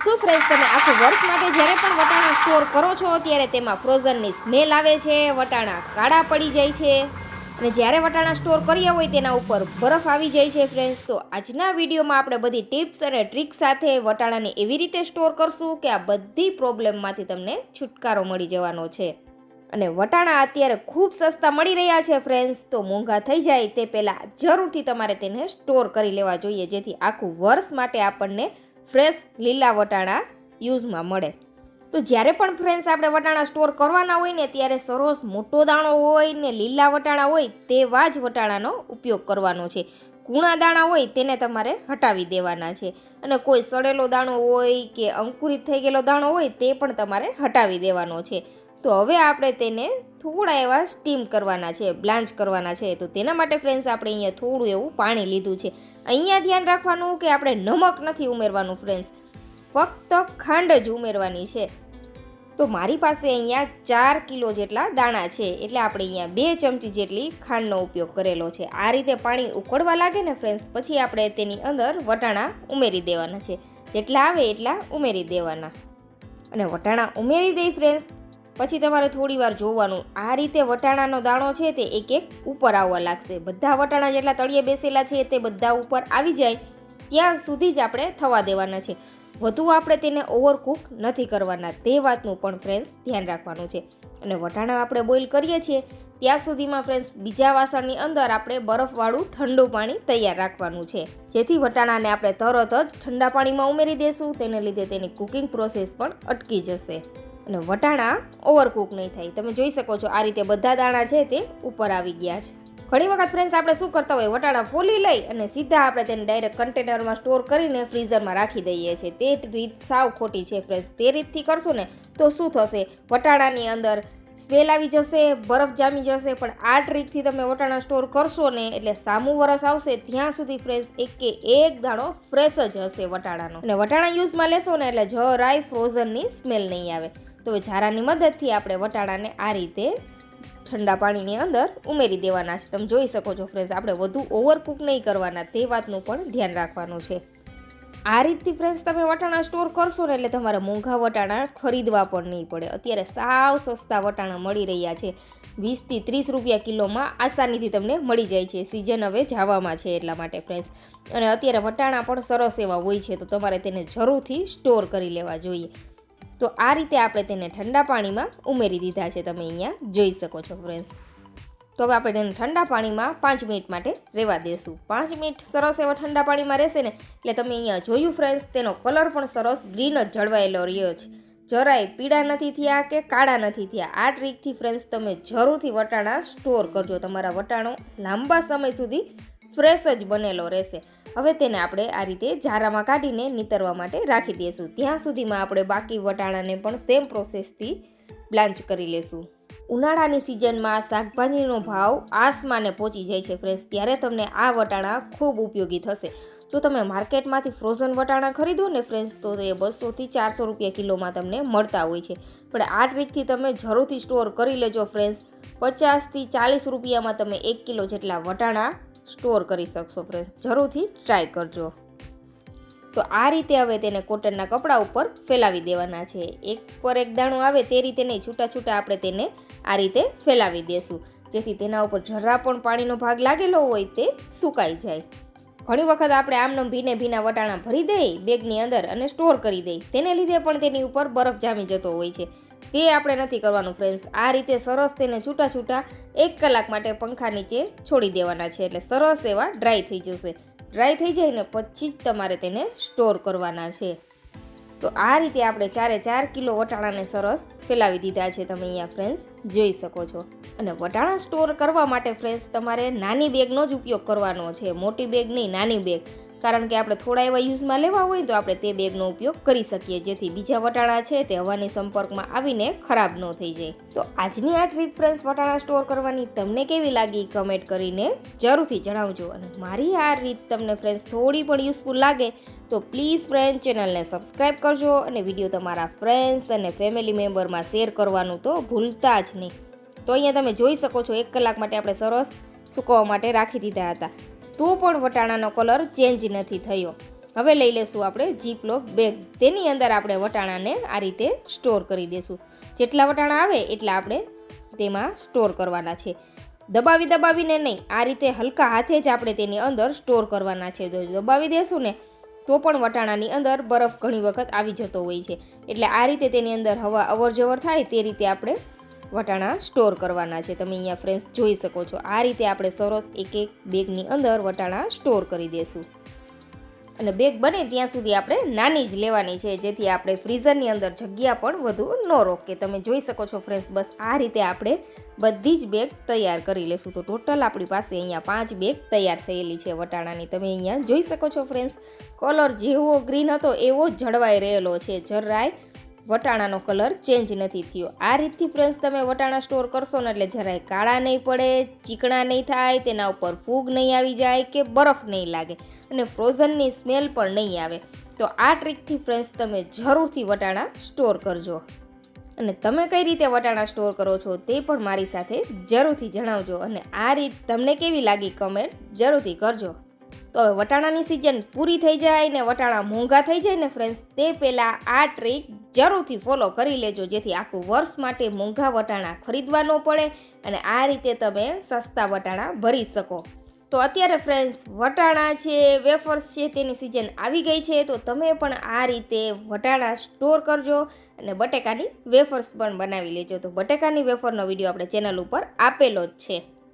શું ફ્રેન્ડ્સ, તમે આખું વર્ષ માટે જ્યારે પણ વટાણા સ્ટોર કરો છો ત્યારે તેમાં ફ્રોઝનની સ્મેલ આવે છે, વટાણા કાળા પડી જાય છે અને જ્યારે વટાણા સ્ટોર કર્યા હોય તેના ઉપર બરફ આવી જાય છે ફ્રેન્ડ્સ. તો આજના વિડીયોમાં આપણે બધી ટિપ્સ અને ટ્રિક્સ સાથે વટાણાને એવી રીતે સ્ટોર કરશું કે આ બધી પ્રોબ્લેમમાંથી તમને છુટકારો મળી જવાનો છે. અને વટાણા અત્યારે ખૂબ સસ્તા મળી રહ્યા છે ફ્રેન્ડ્સ, તો મોંઘા થઈ જાય તે પહેલાં જરૂરથી તમારે તેને સ્ટોર કરી લેવા જોઈએ, જેથી આખું વર્ષ માટે આપણને ફ્રેશ લીલા વટાણા યુઝમાં મળે. તો જ્યારે પણ ફ્રેન્ડ્સ આપણે વટાણા સ્ટોર કરવાના હોય ને ત્યારે સરસ મોટો દાણો હોય ને લીલા વટાણા હોય તેવા જ વટાણાનો ઉપયોગ કરવાનો છે. કૂણા દાણા હોય તેને તમારે હટાવી દેવાના છે અને કોઈ સડેલો દાણો હોય કે અંકુરિત થઈ ગયેલો દાણો હોય તે પણ તમારે હટાવી દેવાનો છે. તો હવે આપણે તેને થોડા એવા સ્ટીમ કરવાના છે, બ્લાન્ચ કરવાના છે. તો તેના માટે ફ્રેન્ડ્સ આપણે અહીંયા થોડું એવું પાણી લીધું છે. અહીંયા ધ્યાન રાખવાનું કે આપણે નમક નથી ઉમેરવાનું ફ્રેન્ડ્સ, ફક્ત ખાંડ જ ઉમેરવાની છે. તો મારી પાસે અહીંયા 4 કિલો જેટલા દાણા છે, એટલે આપણે અહીંયા 2 ચમચી જેટલી ખાંડનો ઉપયોગ કરેલો છે. આ રીતે પાણી ઉકળવા લાગે ને ફ્રેન્ડ્સ, પછી આપણે તેની અંદર વટાણા ઉમેરી દેવાના છે. જેટલા આવે એટલા ઉમેરી દેવાના અને વટાણા ઉમેરી દઈ ફ્રેન્ડ્સ. પછી તમારે થોડી વાર જોવાનું, આ રીતે વટાણાનો દાણો છે તે એક એક ઉપર આવવા લાગશે. બધા વટાણા જેટલા તળિયે બેસેલા છે તે બધા ઉપર આવી જાય ત્યાં સુધી જ આપણે થવા દેવાના છે. વધુ આપણે તેને ઓવરકુક નથી કરવાના, તે વાતનું પણ ફ્રેન્ડ્સ ધ્યાન રાખવાનું છે. અને વટાણા આપણે બોઇલ કરીએ છીએ ત્યાં સુધીમાં ફ્રેન્ડ્સ બીજા વાસણની અંદર આપણે બરફવાળું ઠંડુ પાણી તૈયાર રાખવાનું છે, જેથી વટાણાને આપણે તરત જ ઠંડા પાણીમાં ઉમેરી દેશું. તેને લીધે તેની કુકિંગ પ્રોસેસ પણ અટકી જશે અને વટાણા ઓવરકુક નહીં થાય. તમે જોઈ શકો છો આ રીતે બધા દાણા છે તે ઉપર આવી ગયા છે. ઘણી વખત ફ્રેન્ડ્સ આપણે શું કરતા હોય, વટાણા ફોલી લઈ અને સીધા આપણે તેને ડાયરેક્ટ કન્ટેનરમાં સ્ટોર કરીને ફ્રીઝરમાં રાખી દઈએ છીએ. તે રીત સાવ ખોટી છે ફ્રેન્ડ્સ. તે રીતથી કરશું ને તો શું થશે, વટાણાની અંદર સ્મેલ આવી જશે, બરફ જામી જશે. પણ આ ટ્રીકથી તમે વટાણા સ્ટોર કરશો ને એટલે સામું વરસ આવશે ત્યાં સુધી ફ્રેન્ડ્સ એક દાણો ફ્રેશ જ હશે વટાણાનો. અને વટાણા યુઝમાં લેશો ને એટલે જરાય ફ્રોઝનની સ્મેલ નહીં આવે. તો ઝારાની મદદથી આપણે વટાણાને આ રીતે ઠંડા પાણીની અંદર ઉમેરી દેવાના છે. તમે જોઈ શકો છો ફ્રેન્ડ્સ, આપણે વધુ ઓવરકુક નહીં કરવાના, તે વાતનું પણ ધ્યાન રાખવાનું છે. આ રીતથી ફ્રેન્ડ્સ તમે વટાણા સ્ટોર કરશો ને એટલે તમારે મોંઘા વટાણા ખરીદવા પણ નહીં પડે. અત્યારે સાવ સસ્તા વટાણા મળી રહ્યા છે, 20 થી 30 રૂપિયા કિલોમાં આસાનીથી તમને મળી જાય છે. સિઝન હવે જવામાં છે એટલા માટે ફ્રેન્ડ્સ. અને અત્યારે વટાણા પણ સરસ એવા હોય છે, તો તમારે તેને જરૂરથી સ્ટોર કરી લેવા જોઈએ. તો આ રીતે આપણે તેને ઠંડા પાણીમાં ઉમેરી દીધા છે, તમે અહીંયા જોઈ શકો છો ફ્રેન્ડ્સ. તો હવે આપણે તેને ઠંડા પાણીમાં 5 મિનિટ માટે રહેવા દેશું. 5 મિનિટ સરસ એવા ઠંડા પાણીમાં રહેશે ને એટલે તમે અહીંયા જોયું ફ્રેન્ડ્સ, તેનો કલર પણ સરસ ગ્રીન જ જળવાયેલો રહ્યો છે. જરાય પીળા નથી થયા કે કાળા નથી થયા. આ ટ્રીકથી ફ્રેન્ડ્સ તમે જરૂરથી વટાણા સ્ટોર કરજો, તમારા વટાણો લાંબા સમય સુધી ફ્રેશ જ બનેલો રહેશે. હવે તેને આપણે આ રીતે ઝારામાં કાઢીને નીતરવા માટે રાખી દઈશું. ત્યાં સુધીમાં આપણે બાકી વટાણાને પણ સેમ પ્રોસેસથી બ્લાન્ચ કરી લેશું. ઉનાળાની સિઝનમાં શાકભાજીનો ભાવ આસમાને પહોંચી જાય છે ફ્રેન્ડ્સ, ત્યારે તમને આ વટાણા ખૂબ ઉપયોગી થશે. જો તમે માર્કેટમાંથી ફ્રોઝન વટાણા ખરીદો ને ફ્રેન્ડ્સ તો તે 200 થી 400 રૂપિયા કિલોમાં તમને મળતા હોય છે. પણ આ ટ્રીકથી તમે જરૂરથી સ્ટોર કરી લેજો ફ્રેન્ડ્સ. 50 થી 40 રૂપિયામાં તમે 1 કિલો જેટલા વટાણા સ્ટોર કરી શકશો ફ્રેન્ડ્સ. જરૂરથી ટ્રાય કરજો. તો આ રીતે હવે તેને કોટનના કપડા ઉપર ફેલાવી દેવાના છે. એક પર એક દાણો આવે તે રીતે નહીં, છૂટા છૂટા આપણે તેને આ રીતે ફેલાવી દેશું, જેથી તેના ઉપર જરા પણ પાણીનો ભાગ લાગેલો હોય તે સુકાઈ જાય. ઘણી વખત આપણે આમનો ભીના વટાણા ભરી દઈ બેગની અંદર અને સ્ટોર કરી દઈ, તેને લીધે પણ તેની ઉપર બરફ જામી જતો હોય છે. તે આપણે નથી કરવાનું ફ્રેન્ડ્સ. આ રીતે સરસ તેને છૂટા છૂટા 1 કલાક માટે પંખા નીચે છોડી દેવાના છે, એટલે સરસ એવા ડ્રાય થઈ જશે. ડ્રાય થઈ જાય ને પછી જ તમારે તેને સ્ટોર કરવાના છે. તો આ રીતે આપણે 4 કિલો વટાણાને સરસ ફેલાવી દીધા છે, તમે અહીંયા ફ્રેન્ડ્સ જોઈ શકો છો. અને વટાણા સ્ટોર કરવા માટે ફ્રેન્ડ્સ તમારે નાની બેગનો જ ઉપયોગ કરવાનો છે, મોટી બેગ નહીં, નાની બેગ. કારણ કે આપણે થોડા એવા યુઝમાં લેવા હોય તો આપણે તે બેગનો ઉપયોગ કરી શકીએ, જેથી બીજા વટાણા છે તે હવાની સંપર્કમાં આવીને ખરાબ ન થઈ જાય. તો આજની આ ટ્રીક ફ્રેન્ડ્સ વટાણા સ્ટોર કરવાની તમને કેવી લાગી કમેન્ટ કરીને જરૂરથી જણાવજો. અને મારી આ રીત તમને ફ્રેન્ડ્સ થોડી પણ યુઝફુલ લાગે તો પ્લીઝ ફ્રેન્ડ્સ ચેનલને સબસ્ક્રાઈબ કરજો અને વિડીયો તમારા ફ્રેન્ડ્સ અને ફેમિલી મેમ્બરમાં શેર કરવાનું તો ભૂલતા જ નહીં. તો અહીંયા તમે જોઈ શકો છો 1 કલાક માટે આપણે સરસ સૂકવવા માટે રાખી દીધા હતા, તો પણ વટાણાનો કલર ચેન્જ નથી થયો. હવે લઈ લેશું આપણે જીપલોક બેગ. તેની અંદર આપણે વટાણાને આ રીતે સ્ટોર કરી દેશું. જેટલા વટાણા આવે એટલા આપણે તેમાં સ્ટોર કરવાના છે. દબાવીને નહીં, આ રીતે હલકા હાથે જ આપણે તેની અંદર સ્ટોર કરવાના છે. જો દબાવી દેશું ને તો પણ વટાણાની અંદર બરફ ઘણી વખત આવી જતો હોય છે. એટલે આ રીતે તેની અંદર હવા અવર જવર થાય તે રીતે આપણે વટાણા સ્ટોર કરવાના છે. તમે અહીંયા ફ્રેન્ડ્સ જોઈ શકો છો. આ રીતે આપણે સરસ એક બેગની અંદર વટાણા સ્ટોર કરી દેશું. અને બેગ બને ત્યાં સુધી આપણે નાની જ લેવાની છે, જેથી આપણે ફ્રીઝરની અંદર જગ્યા પણ વધુ ન રોકે. તમે જોઈ શકો છો ફ્રેન્ડ્સ, બસ આ રીતે આપણે બધી જ બેગ તૈયાર કરી લેશું. તો ટોટલ આપણી પાસે અહીંયા 5 બેગ તૈયાર થયેલી છે વટાણાની. તમે અહીંયા જોઈ શકો છો ફ્રેન્ડ્સ, કલર જેવો ગ્રીન હતો એવો જ જળવાઈ રહેલો છે. જરાય વટાણાનો કલર ચેન્જ નથી થયો. આ રીતથી ફ્રેન્ડ્સ તમે વટાણા સ્ટોર કરશો ને એટલે જરાય કાળા નહીં પડે, ચીકણા નહીં થાય, તેના ઉપર ફૂગ નહીં આવી જાય કે બરફ નહીં લાગે, અને ફ્રોઝનની સ્મેલ પણ નહીં આવે. તો આ ટ્રીકથી ફ્રેન્ડ્સ તમે જરૂરથી વટાણા સ્ટોર કરજો. અને તમે કઈ રીતે વટાણા સ્ટોર કરો છો તે પણ મારી સાથે જરૂરથી જણાવજો. અને આ રીત તમને કેવી લાગી કમેન્ટ જરૂરથી કરજો. તો હવે વટાણાની સિઝન પૂરી થઈ જાય ને વટાણા મોંઘા થઈ જાય ને ફ્રેન્ડ્સ, તે પહેલાં આ ટ્રીક જરૂરથી ફોલો કરી લેજો, જેથી આખું વર્ષ માટે મોંઘા વટાણા ખરીદવા ન પડે અને આ રીતે તમે સસ્તા વટાણા ભરી શકો. તો અત્યારે ફ્રેન્ડ્સ વટાણા છે, વેફર્સ છે, તેની સિઝન આવી ગઈ છે. તો તમે પણ આ રીતે વટાણા સ્ટોર કરજો અને બટેકાની વેફર્સ પણ બનાવી લેજો. તો બટેકાની વેફરનો વિડીયો આપણે ચેનલ ઉપર આપેલો જ છે.